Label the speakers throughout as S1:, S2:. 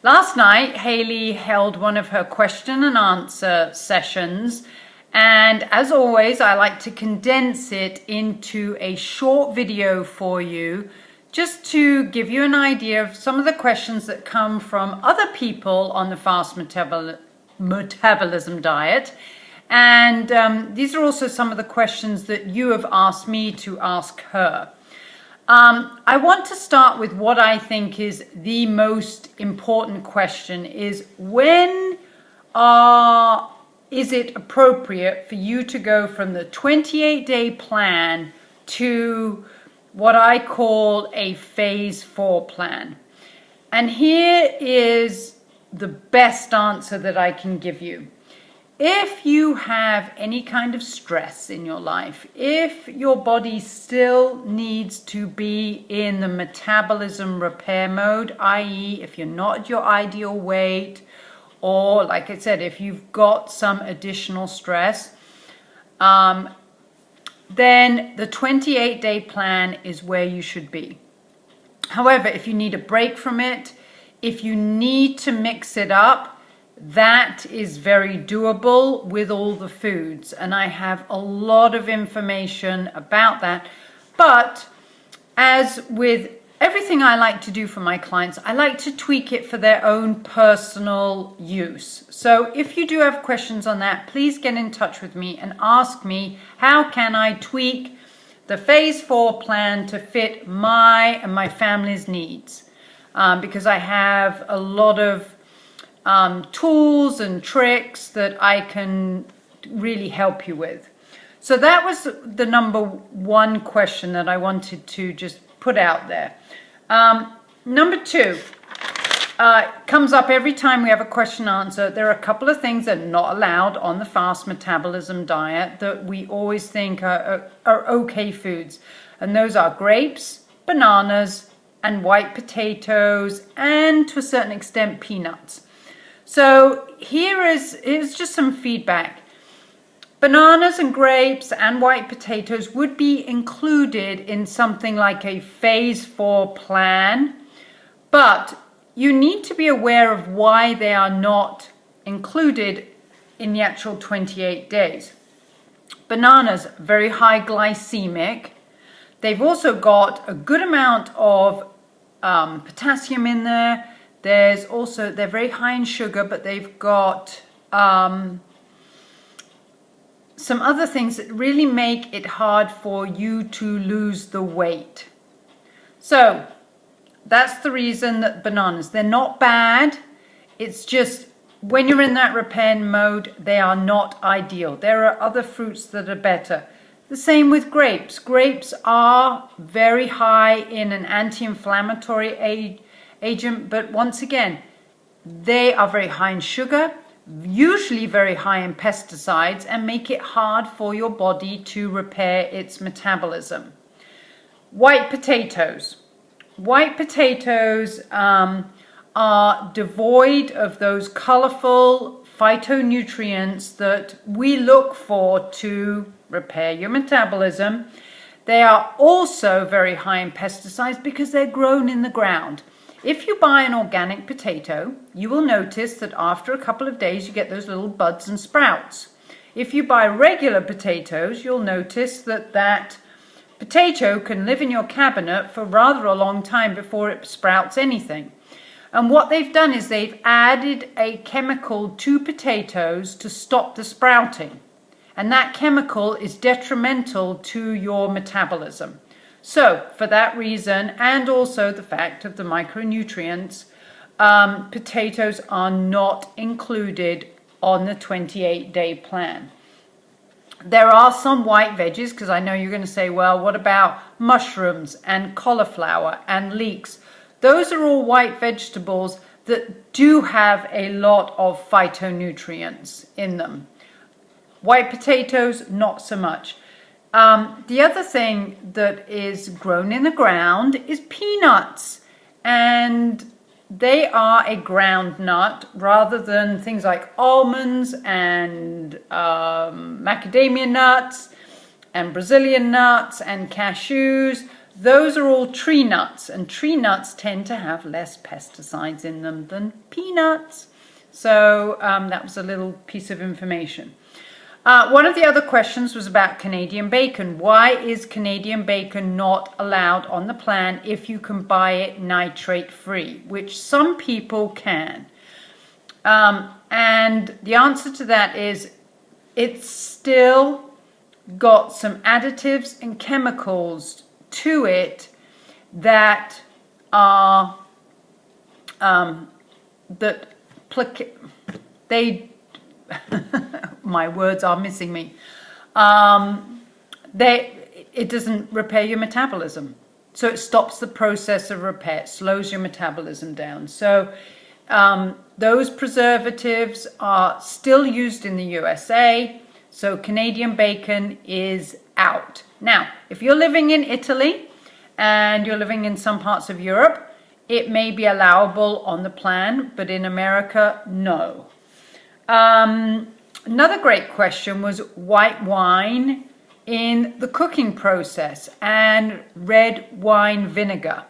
S1: Last night, Haley held one of her question and answer sessions, and as always, I like to condense it into a short video for you, just to give you an idea of some of the questions that come from other people on the fast metabolism diet. And these are also some of the questions that you have asked me to ask her. I want to start with what I think is the most important question: is when is it appropriate for you to go from the 28-day plan to what I call a phase 4 plan? And here is the best answer that I can give you. If you have any kind of stress in your life, if your body still needs to be in the metabolism repair mode, i.e. if you're not at your ideal weight, or like I said, if you've got some additional stress, then the 28-day plan is where you should be. However, if you need a break from it, if you need to mix it up, that is very doable with all the foods, and I have a lot of information about that. But as with everything I like to do for my clients, I like to tweak it for their own personal use. So if you do have questions on that, please get in touch with me and ask me, how can I tweak the phase 4 plan to fit my and my family's needs? Because I have a lot of tools and tricks that I can really help you with. So that was the number one question that I wanted to just put out there. Number two comes up every time we have a question answer. There are a couple of things that are not allowed on the fast metabolism diet that we always think are okay foods, and those are grapes, bananas, and white potatoes, and to a certain extent peanuts. So here's just some feedback. Bananas and grapes and white potatoes would be included in something like a phase 4 plan, but you need to be aware of why they are not included in the actual 28 days. Bananas, very high glycemic. They've also got a good amount of potassium in there. There's also, they're very high in sugar, but they've got some other things that really make it hard for you to lose the weight. So that's the reason that bananas, they're not bad. It's just when you're in that repair mode, they are not ideal. There are other fruits that are better. The same with grapes. Grapes are very high in an anti-inflammatory agent, but once again, they are very high in sugar, usually very high in pesticides, and make it hard for your body to repair its metabolism. White potatoes. White potatoes are devoid of those colorful phytonutrients that we look for to repair your metabolism. They are also very high in pesticides because they're grown in the ground. If you buy an organic potato, you will notice that after a couple of days you get those little buds and sprouts. If you buy regular potatoes, you'll notice that that potato can live in your cabinet for rather a long time before it sprouts anything. And what they've done is they've added a chemical to potatoes to stop the sprouting. And that chemical is detrimental to your metabolism. So for that reason, and also the fact of the micronutrients, potatoes are not included on the 28-day plan. There are some white veggies, because I know you're going to say, well, what about mushrooms and cauliflower and leeks? Those are all white vegetables that do have a lot of phytonutrients in them. White potatoes, not so much. The other thing that is grown in the ground is peanuts, and they are a ground nut rather than things like almonds and macadamia nuts and Brazilian nuts and cashews. those are all tree nuts, and tree nuts tend to have less pesticides in them than peanuts. So that was a little piece of information. One of the other questions was about Canadian bacon. Why is Canadian bacon not allowed on the plan if you can buy it nitrate-free, which some people can? And the answer to that is it's still got some additives and chemicals to it that are my words are missing me. It doesn't repair your metabolism, so it stops the process of repair. It slows your metabolism down. So those preservatives are still used in the USA. So Canadian bacon is out. Now, if you're living in Italy and you're living in some parts of Europe, it may be allowable on the plan, but in America, no. Another great question was white wine in the cooking process and red wine vinegar.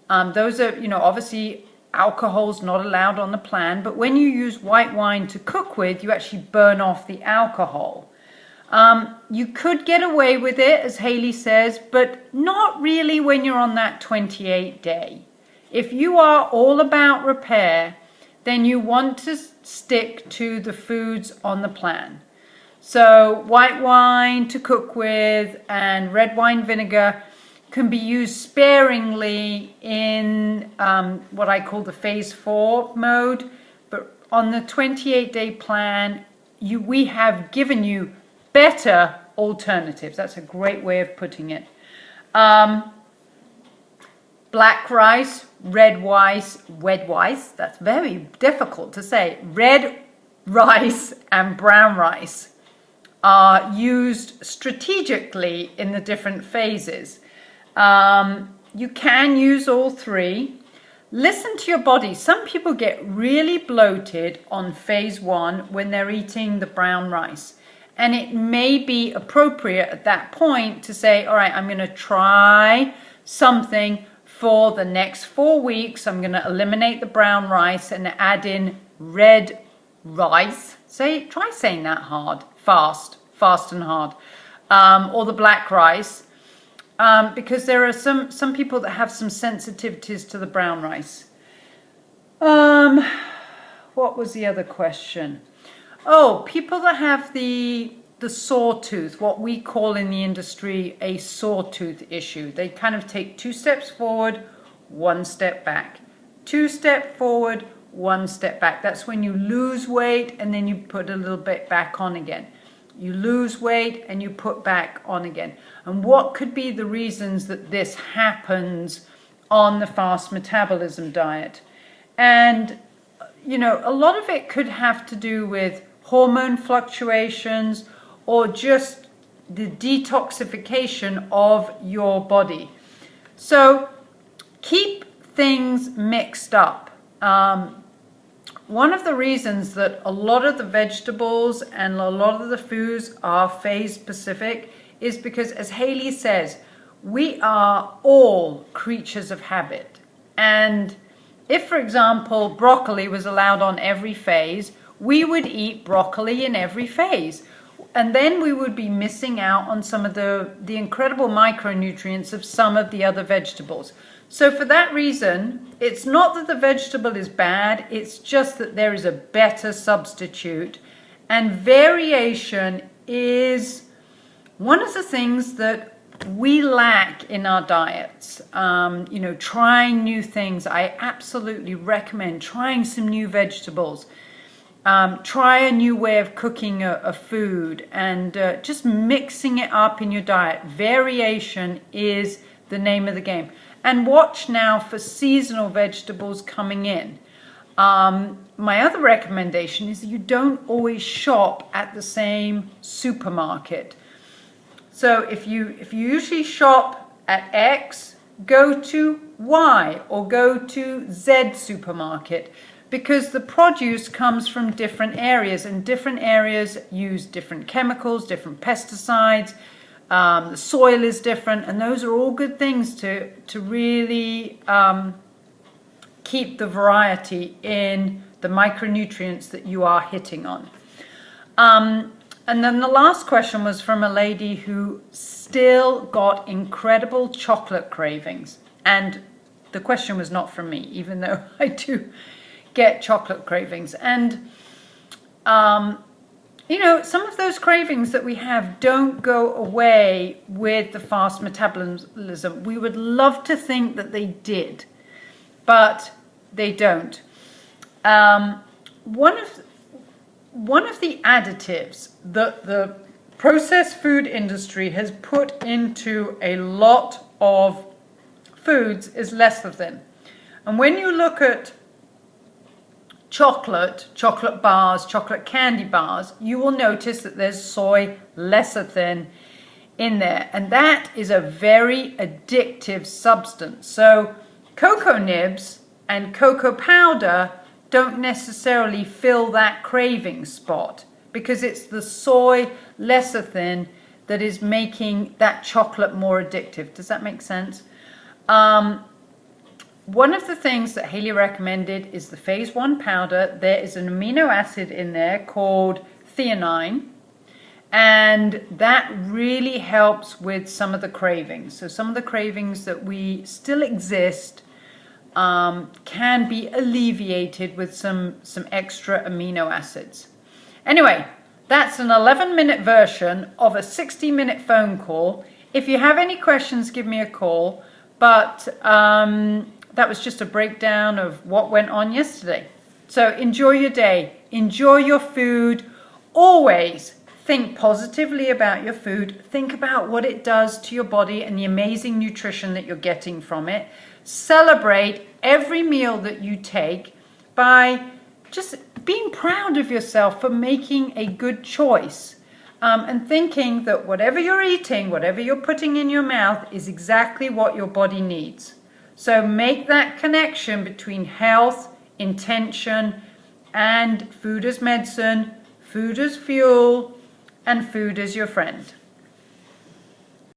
S1: Those are, obviously alcohol's not allowed on the plan, but when you use white wine to cook with, you actually burn off the alcohol. You could get away with it, as Haley says, but not really when you're on that 28 day. If you are all about repair, then you want to stick to the foods on the plan. So white wine to cook with and red wine vinegar can be used sparingly in what I call the phase 4 mode, but on the 28-day plan, we have given you better alternatives. That's a great way of putting it. Black rice, red rice, that's very difficult to say. Red rice and brown rice are used strategically in the different phases. You can use all three. Listen to your body. Some people get really bloated on phase 1 when they're eating the brown rice. And it may be appropriate at that point to say, all right, I'm going to try something for the next 4 weeks. I'm going to eliminate the brown rice and add in red rice. Try saying that hard, fast and hard. Or the black rice. Because there are some people that have some sensitivities to the brown rice. What was the other question? Oh, people that have the sawtooth, what we call in the industry a sawtooth issue. They kind of take 2 steps forward, 1 step back. 2 steps forward, 1 step back. That's when you lose weight and then you put a little bit back on again. You lose weight and you put back on again. And what could be the reasons that this happens on the fast metabolism diet? And, a lot of it could have to do with hormone fluctuations or just the detoxification of your body. So keep things mixed up. One of the reasons that a lot of the vegetables and a lot of the foods are phase specific is because, as Haley says, we are all creatures of habit. And if, for example, broccoli was allowed on every phase, we would eat broccoli in every phase. And then we would be missing out on some of the incredible micronutrients of some of the other vegetables. So for that reason, it's not that the vegetable is bad, it's just that there is a better substitute. And variation is one of the things that we lack in our diets. Trying new things. I absolutely recommend trying some new vegetables. Try a new way of cooking a food and just mixing it up in your diet. Variation is the name of the game. And watch now for seasonal vegetables coming in. My other recommendation is that you don't always shop at the same supermarket. So if you usually shop at X, go to Y or go to Z supermarket, because the produce comes from different areas and different areas use different chemicals, different pesticides. The soil is different, and those are all good things to really keep the variety in the micronutrients that you are hitting on. And then the last question was from a lady who still got incredible chocolate cravings. And the question was not from me, even though I do get chocolate cravings. And, you know, some of those cravings that we have don't go away with the fast metabolism. We would love to think that they did, but they don't. One of the additives that the processed food industry has put into a lot of foods is lecithin. And when you look at chocolate bars, chocolate candy bars, you will notice that there's soy lecithin in there. And that is a very addictive substance. So cocoa nibs and cocoa powder don't necessarily fill that craving spot, because it's the soy lecithin that is making that chocolate more addictive. Does that make sense? One of the things that Haley recommended is the phase 1 powder. There is an amino acid in there called theanine, and that really helps with some of the cravings. So some of the cravings that we still exist can be alleviated with some extra amino acids. Anyway, that's an 11-minute version of a 60-minute phone call. If you have any questions, give me a call. But that was just a breakdown of what went on yesterday. So enjoy your day. Enjoy your food. Always think positively about your food. Think about what it does to your body and the amazing nutrition that you're getting from it. Celebrate every meal that you take by just being proud of yourself for making a good choice, and thinking that whatever you're eating, whatever you're putting in your mouth is exactly what your body needs. So make that connection between health, intention, and food as medicine, food as fuel, and food as your friend.